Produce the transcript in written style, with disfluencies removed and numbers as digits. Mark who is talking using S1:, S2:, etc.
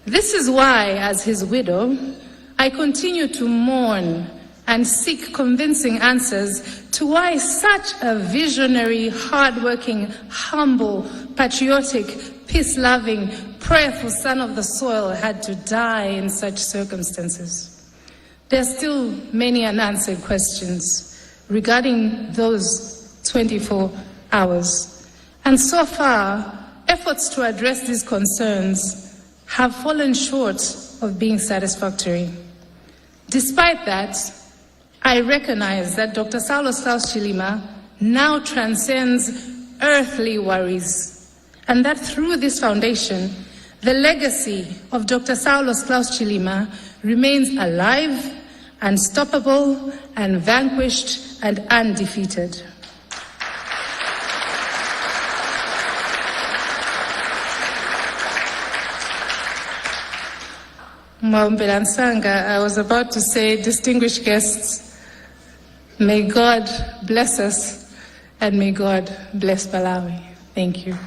S1: This is why, as his widow, I continue to mourn and seek convincing answers to why such a visionary, hardworking, humble, patriotic, peace-loving, prayerful son of the soil had to die in such circumstances. There are still many unanswered questions regarding those 24 hours. And so far, efforts to address these concerns have fallen short of being satisfactory. Despite that, I recognize that Dr. Saulos Chilima now transcends earthly worries, and that through this foundation, the legacy of Dr. Saulos Chilima remains alive, unstoppable, and vanquished and undefeated. I was about to say, distinguished guests, may God bless us and may God bless Malawi. Thank you.